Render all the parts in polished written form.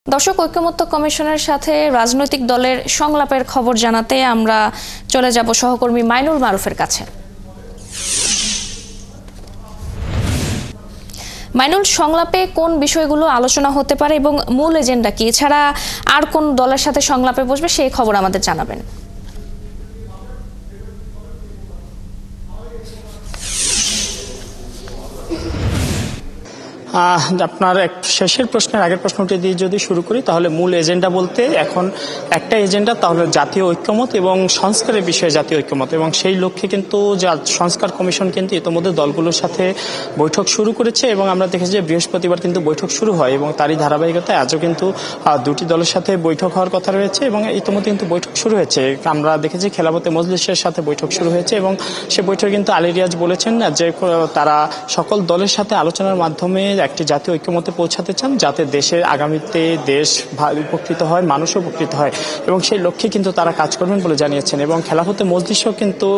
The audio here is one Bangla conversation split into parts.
দর্শক, ঐক্যমত্য কমিশনের সাথে রাজনৈতিক দলের সংলাপের খবর জানাতে আমরা চলে যাব সহকর্মী মাইনুল মারুফের কাছে। মাইনুল, সংলাপে কোন বিষয়গুলো আলোচনা হতে পারে এবং মূল এজেন্ডা কি? এছাড়া আর কোন দলের সাথে সংলাপে বসবে সেই খবর আমাদের জানাবেন। আপনার শেষের প্রশ্নের আগের প্রশ্নটি দিয়ে যদি শুরু করি, তাহলে মূল এজেন্ডা বলতে এখন একটা এজেন্ডা, তাহলে জাতীয় ঐক্যমত এবং সংস্কারের বিষয়ে জাতীয় ঐক্যমত, এবং সেই লক্ষ্যে কিন্তু সংস্কার কমিশন কিন্তু ইতিমধ্যে দলগুলোর সাথে বৈঠক শুরু করেছে এবং আমরা দেখেছি যে বৃহস্পতিবার কিন্তু বৈঠক শুরু হয় এবং তারই ধারাবাহিকতায় আজও কিন্তু দুটি দলের সাথে বৈঠক হওয়ার কথা রয়েছে এবং ইতিমধ্যে কিন্তু বৈঠক শুরু হয়েছে। আমরা দেখেছি খেলাফতে মজলিসের সাথে বৈঠক শুরু হয়েছে এবং সে বৈঠকে কিন্তু আলী রিয়াজ বলেছেন যে তারা সকল দলের সাথে আলোচনার মাধ্যমে একটি জাতীয় ঐক্যমতে পৌঁছাতে চান, যাতে দেশের আগামীতে দেশ উপকৃত হয়, মানুষ উপকৃত হয়, এবং সেই লক্ষ্যে কিন্তু তারা কাজ করবেন বলে জানিয়েছেন। এবং খেলাফতে মজলিসও কিন্তু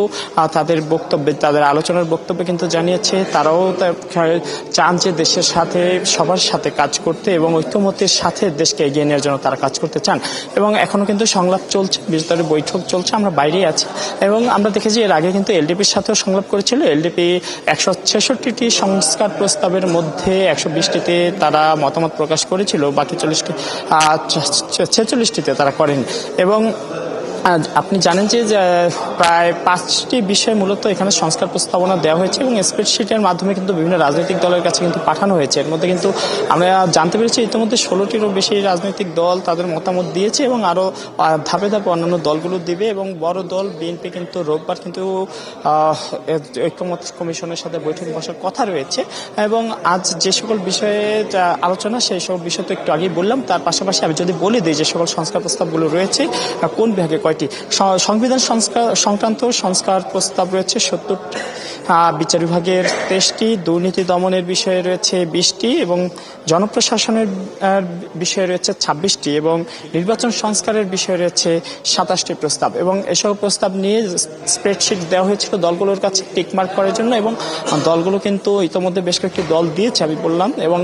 তাদের বক্তব্যে, তাদের আলোচনার বক্তব্যে কিন্তু জানিয়েছে তারাও চান যে দেশের সাথে সবার সাথে কাজ করতে এবং ঐক্যমতের সাথে দেশকে এগিয়ে নেওয়ার জন্য তারা কাজ করতে চান। এবং এখনো কিন্তু সংলাপ চলছে, বিস্তারিত বৈঠক চলছে, আমরা বাইরেই আছি। এবং আমরা দেখেছি এর আগে কিন্তু এলডিপির সাথেও সংলাপ করেছিল। এলডিপি 166টি সংস্কার প্রস্তাবের মধ্যে 120টিতে তারা মতামত প্রকাশ করেছিল, বাকি 46টিতে তারা করেন। এবং আপনি জানেন যে প্রায় 5টি বিষয় মূলত এখানে সংস্কার প্রস্তাবনা দেওয়া হয়েছে এবং স্প্রেডশিটের মাধ্যমে কিন্তু বিভিন্ন রাজনৈতিক দলের কাছে কিন্তু পাঠানো হয়েছে। এর মধ্যে কিন্তু আমরা জানতে পেরেছি ইতিমধ্যে 16টিরও বেশি রাজনৈতিক দল তাদের মতামত দিয়েছে এবং আরও ধাপে ধাপে অন্যান্য দলগুলো দিবে। এবং বড় দল বিএনপি কিন্তু রোববার কিন্তু ঐক্যমত কমিশনের সাথে বৈঠকে বসার কথা রয়েছে। এবং আজ যে সকল বিষয়ে আলোচনা, সেই সব বিষয় তো একটু আগেই বললাম। তার পাশাপাশি আমি যদি বলে দিই যে সকল সংস্কার প্রস্তাবগুলো রয়েছে, কোন বিভাগে সংবিধান সংক্রান্ত সংস্কার প্রস্তাব রয়েছে 70টি, বিচার বিভাগের 23টি, দুর্নীতি দমনের বিষয়ে রয়েছে 20টি, এবং জনপ্রশাসনের বিষয়ে রয়েছে 26টি, এবং নির্বাচন সংস্কারের বিষয়ে রয়েছে 27টি প্রস্তাব। এবং এসব প্রস্তাব নিয়ে স্প্রেডশিট দেওয়া হয়েছিল দলগুলোর কাছে টিকমার্ক করার জন্য, এবং দলগুলো কিন্তু ইতিমধ্যে বেশ কয়েকটি দল দিয়েছে আমি বললাম। এবং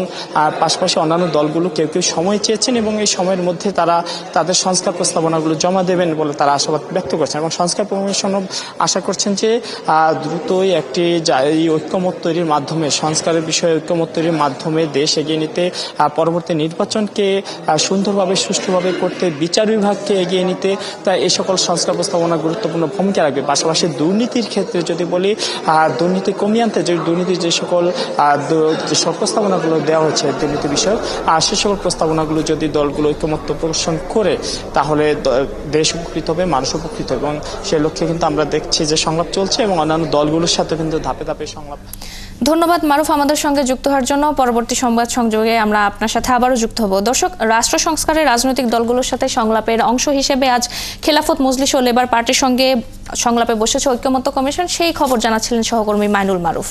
পাশাপাশি অন্যান্য দলগুলো কেউ কেউ সময় চেয়েছেন এবং এই সময়ের মধ্যে তারা তাদের সংস্কার প্রস্তাবনাগুলো জমা দেবেন বলে তারা আশাবাদ ব্যক্ত করছেন। এবং সংস্কার কমিশনও আশা করছেন যে দ্রুতই একটি ঐক্যমত তৈরির মাধ্যমে, সংস্কারের বিষয়ে ঐক্যমত তৈরির মাধ্যমে দেশ এগিয়ে নিতে, পরবর্তী নির্বাচনকে সুন্দরভাবে সুষ্ঠুভাবে করতে, বিচার বিভাগকে এগিয়ে নিতে, তা এই সকল সংস্কার প্রস্তাবনা গুরুত্বপূর্ণ ভূমিকা রাখবে। পাশাপাশি দুর্নীতির ক্ষেত্রে যদি বলি, দুর্নীতি কমিয়ে আনতে যে দুর্নীতির যে সকল প্রস্তাবনাগুলো দেওয়া হয়েছে দুর্নীতি বিষয়ক, সে সকল প্রস্তাবনাগুলো যদি দলগুলো ঐক্যমত্য প্রদর্শন করে, তাহলে দেশ উপকৃত হবে, মানুষ উপকৃত হবে। এবং সে লক্ষ্যে কিন্তু আমরা দেখছি যে সংলাপ চলছে এবং অন্যান্য দলগুলোর সাথে কিন্তু ধাপে ধাপে সংলাপ। ধন্যবাদ মারুফ আমাদের সঙ্গে যুক্ত হওয়ার জন্য। পরবর্তী সংবাদ সংযোগে আমরা আপনার সাথে আবারও যুক্ত হব। দর্শক, রাষ্ট্র সংস্কারের রাজনৈতিক দলগুলোর সাথে সংলাপের অংশ হিসেবে আজ খেলাফত মজলিস ও লেবার পার্টির সঙ্গে সংলাপে বসেছে ঐক্যমত্য কমিশন। সেই খবর জানাচ্ছিলেন সহকর্মী মাইনুল মারুফ।